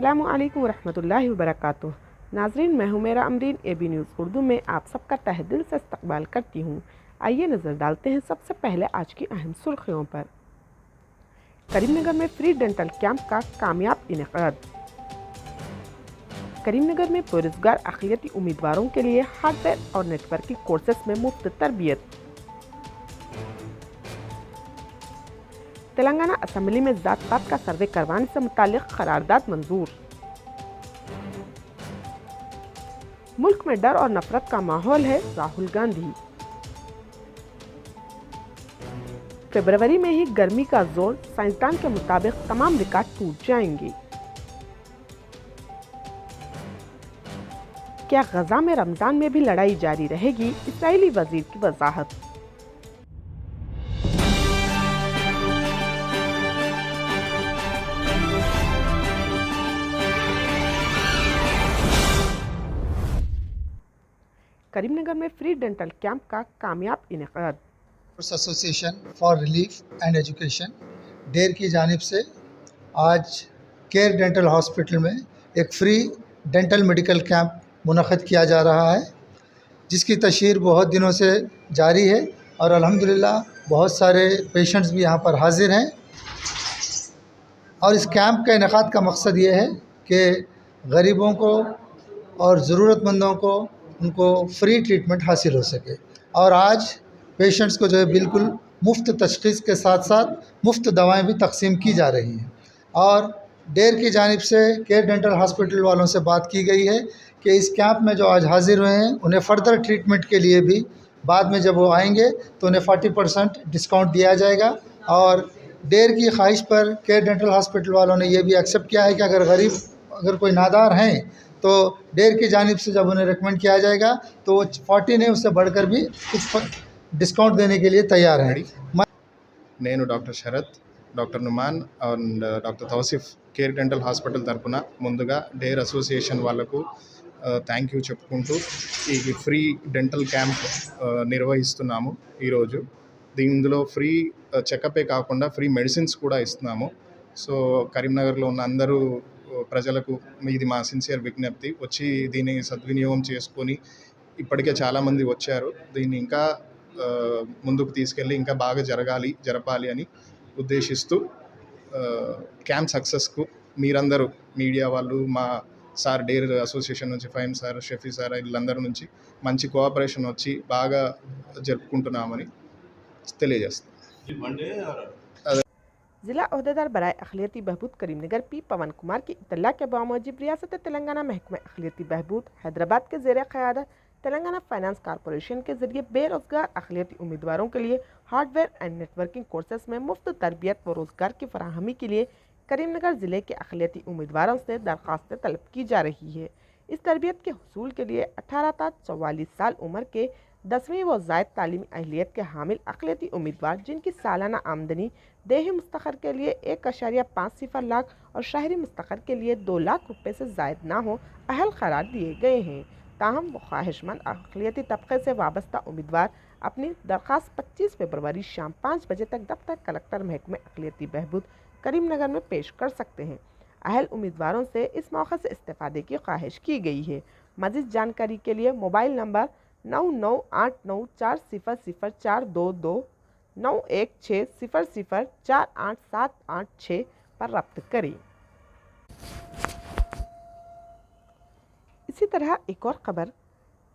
अस्सलामु अलैकुम रहमतुल्लाहि व बरकातुहू। नाज़रीन, मैं हूँ मेरा अमरीन AB न्यूज़ उर्दू में आप सबका तहे दिल से इस्तकबाल करती हूँ। आइए नज़र डालते हैं सबसे पहले आज की अहम सुर्खियों पर। करीमनगर में फ्री डेंटल कैंप का कामयाब इनेकाद। करीमनगर में बेरोजगार अक़लियती उम्मीदवारों के लिए हार्डवेयर और नेटवर्किंग कोर्सेस में मुफ्त तरबियत। तेलंगाना असम्बली में ज़ात पात का सर्वे करवाने से मुताल्लिक़ करारदाद मंजूर। मुल्क में डर और नफरत का माहौल है, राहुल गांधी। फरवरी में ही गर्मी का जोर, साइंसदान के मुताबिक तमाम रिकॉर्ड टूट जाएंगे। क्या गजा में रमजान में भी लड़ाई जारी रहेगी? इस्राईली वजीर की वजाहत। करीमनगर में फ्री डेंटल कैंप का कामयाब इनेकाद। Association for relief and education डेर की जानिब से आज केयर डेंटल हॉस्पिटल में एक फ्री डेंटल मेडिकल कैंप मुनक़्क़िद किया जा रहा है, जिसकी तशहीर बहुत दिनों से जारी है और अल्हम्दुलिल्लाह बहुत सारे पेशेंट्स भी यहाँ पर हाज़िर हैं। और इस कैंप का इनेकाद का मकसद ये है कि गरीबों को और ज़रूरतमंदों को उनको फ्री ट्रीटमेंट हासिल हो सके। और आज पेशेंट्स को जो है बिल्कुल मुफ्त तशख़ीस के साथ साथ मुफ्त दवाएं भी तकसीम की जा रही हैं। और डेर की जानिब से केयर डेंटल हॉस्पिटल वालों से बात की गई है कि इस कैंप में जो आज हाज़िर हुए हैं उन्हें फ़र्दर ट्रीटमेंट के लिए भी बाद में जब वो आएंगे तो उन्हें 40% डिस्काउंट दिया जाएगा। और डेर की ख्वाहिश पर केयर डेंटल हॉस्पिटल वालों ने ये भी एक्सेप्ट किया है कि अगर कोई नादार हैं तो डेर की जानिब से जब उन्हें रिकमेंड किया जाएगा तो वो 40 नहीं उससे बढ़कर भी कुछ डिस्काउंट देने के लिए तैयार हैं। నేను doctor Sharath, doctor Numan and doctor Tausif care dental hospital తరపున ముందుగా డేర్ అసోసియేషన్ వాళ్ళకు థ్యాంక్ యూ చెప్పుకుంటూ ఈ ఫ్రీ డెంటల్ క్యాంప్ నిర్వహిస్తున్నాము ఈరోజు. ఇందులో ఫ్రీ చెకపే కాకుండా ఫ్రీ మెడిసిన్స్ కూడా ఇస్తున్నాము. సో కరీంనగర్లో ఉన్న అందరూ ప్రజలకు ఇది మా సిన్సియర్ విజ్ఞప్తి, వచ్చి దీన్ని సద్వినియోగం చేసుకొని ఇప్పటికే చాలామంది వచ్చారు. దీన్ని ఇంకా ముందుకు తీసుకెళ్ళి ఇంకా బాగా జరపాలి అని ఉద్దేశిస్తూ క్యాంప్ సక్సెస్కు మీరందరూ మీడియా వాళ్ళు, మా సార్ డేర్ అసోసియేషన్ నుంచి ఫైమ్ సార్, షఫీ సార్, వీళ్ళందరి నుంచి మంచి కోఆపరేషన్ వచ్చి బాగా జరుపుకుంటున్నామని తెలియజేస్తాం. जिला अहदेदार बराए अखिलियती बहबूद करीमनगर पी पवन कुमार की इत्तला के बावजूद रियासत तेलंगाना महकमा अखिलियती बहबूद हैदराबाद के ज़ेर क़यादत तेलंगाना फाइनेंस कॉरपोरेशन के जरिए बेरोजगार अखिलियती उम्मीदवारों के लिए हार्डवेयर एंड नेटवर्किंग कोर्सेस में मुफ्त तरबियत व रोजगार की फराहमी के लिए करीमनगर ज़िले के अखिलियती उम्मीदवारों से दरख्वास्तें तलब की जा रही है। इस तरबियत के हुसूल के लिए 18 था 44 साल उम्र के 10वीं व ज़ायद तालीमी अहलियत के हामिल अक़लियती उम्मीदवार जिनकी सालाना आमदनी देही मुस्तखर के लिए 1.50 लाख और शहरी मुस्तखर के लिए 2 लाख रुपए से ज़ायद ना हो अहल करार दिए गए हैं। ताहम वो ख्वाहिशमंद अक़लियती तबक़े से वाबस्ता उम्मीदवार अपनी दरख्वास्त 25 फरवरी शाम 5 बजे तक दफ्तर कलेक्टर महकमे अक़लियती बहबूद करीमनगर में पेश कर सकते हैं। अहल उम्मीदवारों से इस मौके से इस्तेफ़ादे की ख्वाहिश की गई है। मज़ीद जानकारी के लिए मोबाइल नंबर 9989400422 9160048786 पर रब्त करें। इसी तरह एक और खबर,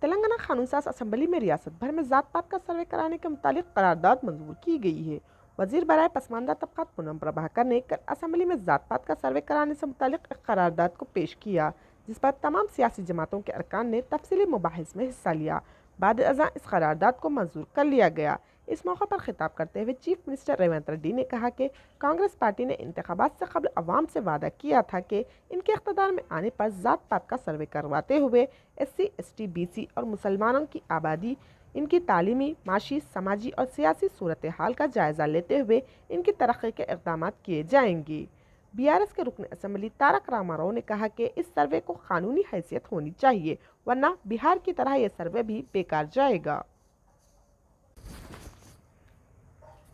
तेलंगाना कानून साज असम्बली में रियासत भर में ज़ात पात का सर्वे कराने के मुतालिक करारदाद मंजूर की गई है। वज़ीर बराए पसमानदा तबक़ात पूनम प्रभाकर ने कल असम्बली में ज़ात पात का सर्वे कराने से मुतालिक एक करारदाद को पेश किया, जिस पर तमाम सियासी जमातों के अरकान ने तफसीली मुबाहिस में हिस्सा लिया। बाद अज़ां इस करारदाद को मंजूर कर लिया गया। इस मौके पर खिताब करते हुए चीफ मिनिस्टर रेवंत रेड्डी ने कहा कि कांग्रेस पार्टी ने इंतखाबात से कबल अवाम से वादा किया था कि इनके इख्तिदार में आने पर ज़ात पात का सर्वे करवाते हुए SC, ST, BC और मुसलमानों की आबादी, इनकी तालीमी, माशी, समाजी और सियासी सूरत हाल का जायज़ा लेते हुए इनकी तरक्की के इक़दाम किए जाएंगे। BRS के रुकन असम्बली तारक रामाराव ने कहा कि इस सर्वे को कानूनी हैसियत होनी चाहिए, वरना बिहार की तरह यह सर्वे भी बेकार जाएगा।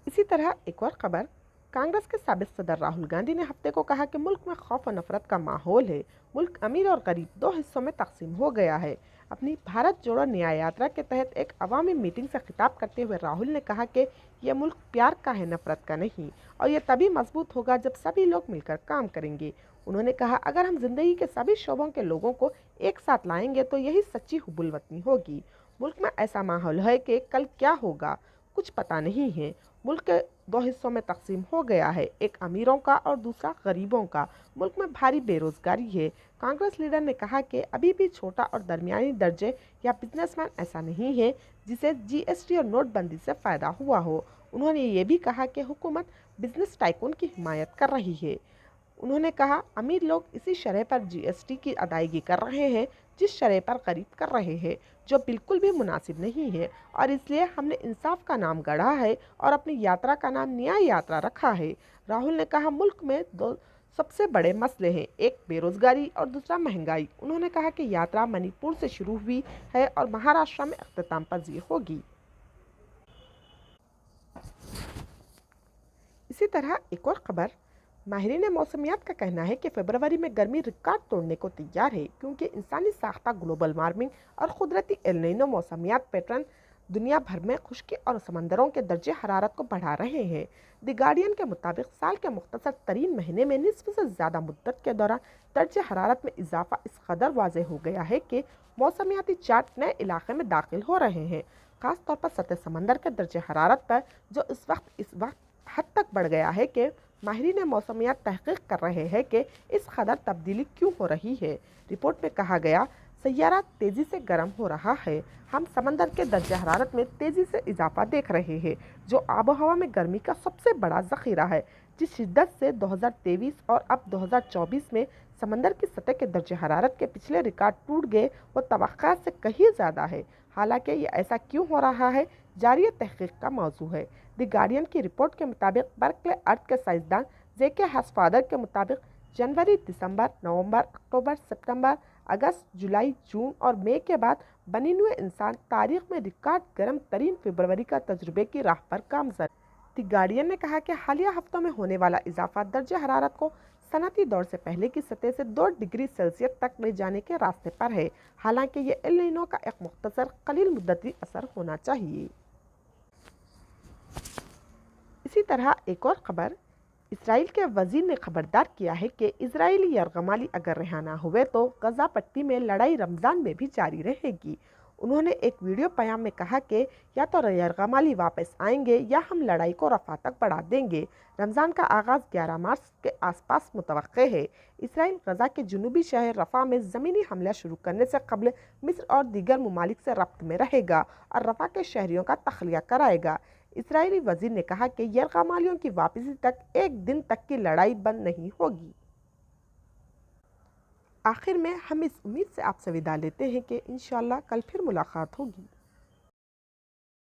इसी तरह एक और खबर, कांग्रेस के साबिक सदर राहुल गांधी ने हफ्ते को कहा कि मुल्क में खौफ और नफरत का माहौल है। मुल्क अमीर और गरीब दो हिस्सों में तकसीम हो गया है। अपनी भारत जोड़ो न्याय यात्रा के तहत एक अवामी मीटिंग से खिताब करते हुए राहुल ने कहा कि यह मुल्क प्यार का है, नफरत का नहीं, और यह तभी मजबूत होगा जब सभी लोग मिलकर काम करेंगे। उन्होंने कहा, अगर हम जिंदगी के सभी शोबों के लोगों को एक साथ लाएंगे तो यही सच्ची हुब्बुल वतनी होगी। मुल्क में ऐसा माहौल है कि कल क्या होगा कुछ पता नहीं है। मुल्क के दो हिस्सों में तकसीम हो गया है, एक अमीरों का और दूसरा गरीबों का। मुल्क में भारी बेरोजगारी है। कांग्रेस लीडर ने कहा कि अभी भी छोटा और दरमियानी दर्जे या बिजनेसमैन ऐसा नहीं है जिसे जीएसटी और नोटबंदी से फ़ायदा हुआ हो। उन्होंने ये भी कहा कि हुकूमत बिजनेस टाइकून की हिमायत कर रही है। उन्होंने कहा, अमीर लोग इसी शरह पर जीएसटी की अदायगी कर रहे हैं जिस शरह पर गरीब कर रहे हैं, जो बिल्कुल भी मुनासिब नहीं है, और इसलिए हमने इंसाफ का नाम गढ़ा है और अपनी यात्रा का नाम न्याय यात्रा रखा है। राहुल ने कहा, मुल्क में दो सबसे बड़े मसले हैं, एक बेरोजगारी और दूसरा महंगाई। उन्होंने कहा कि यात्रा मणिपुर से शुरू हुई है और महाराष्ट्र में अख्ताम पजीर होगी। इसी तरह एक और खबर, माहिरीन मौसमियात का कहना है कि फरवरी में गर्मी रिकॉर्ड तोड़ने को तैयार है, क्योंकि इंसानी साख्ता ग्लोबल वार्मिंग और कुदरती एल नीनो मौसमियात पैटर्न दुनिया भर में खुश्की और समंदरों के दर्जे हरारत को बढ़ा रहे हैं। द गार्डियन के मुताबिक साल के मुख्तसर तरीन महीने में निस्फ से ज़्यादा मुद्दत के दौरान दर्जे हरारत में इजाफा इस कदर वाज़ेह हो गया है कि मौसमियाती चार्ट नए इलाके में दाखिल हो रहे हैं, ख़ासतौर पर सतह समंदर के दर्जे हरारत पर, जो इस वक्त हद तक बढ़ गया है कि माहिरीन मौसमियात तहकीक कर रहे हैं कि इस कदर तब्दीली क्यों हो रही है। रिपोर्ट में कहा गया, सैयारा तेज़ी से गर्म हो रहा है। हम समंदर के दर्जे हरारत में तेज़ी से इजाफा देख रहे हैं, जो आबोहवा में गर्मी का सबसे बड़ा ज़ख़ीरा है। जिस शिद्दत से 2023 और अब 2024 में समंदर की सतह के दर्जे हरारत के पिछले रिकॉर्ड टूट गए, वो तवक्का से कहीं ज़्यादा है। हालांकि ये ऐसा क्यों हो रहा है, जारी तहकीक का मौजू है। द गार्डियन की रिपोर्ट के मुताबिक बर्कले अर्थ के साइंसदान जेके हैसफादर के मुताबिक जनवरी, दिसंबर, नवंबर, अक्टूबर, सितंबर, अगस्त, जुलाई, जून और मई के बाद बनी हुए इंसान तारीख में रिकॉर्ड गर्म तरीन फरवरी का तजुर्बे की राह पर गामजन। द गार्डियन ने कहा कि हालिया हफ्तों में होने वाला इजाफा दर्जे हरारत को सनती दौर से पहले की सतह से 2 डिग्री सेल्सियस तक ले जाने के रास्ते पर है। हालांकि ये एल नीनो का एक मुख्तसर कलील मुद्दती असर होना चाहिए। इसी तरह एक और खबर, इसराइल के वजीर ने खबरदार किया है कि इजरायली यरगमाली अगर रिहा ना हुए तो गजा पट्टी में लड़ाई रमज़ान में भी जारी रहेगी। उन्होंने एक वीडियो बयान में कहा कि या तो यरगमाली वापस आएंगे या हम लड़ाई को रफ़ा तक बढ़ा देंगे। रमज़ान का आगाज़ 11 मार्च के आसपास मुतवक्के है। इसराइल गजा के जुनूबी शहर रफ़ा में ज़मीनी हमला शुरू करने से कबल मिस्र और दीगर ममालिक से रब्त में रहेगा और रफ़ा के शहरियों का तखलिया कराएगा। इसराइली वजीर ने कहा कि यरगमालियों की वापसी तक एक दिन तक की लड़ाई बंद नहीं होगी। आखिर में हम इस उम्मीद से आपसे विदा लेते हैं कि इंशाअल्लाह कल फिर मुलाकात होगी।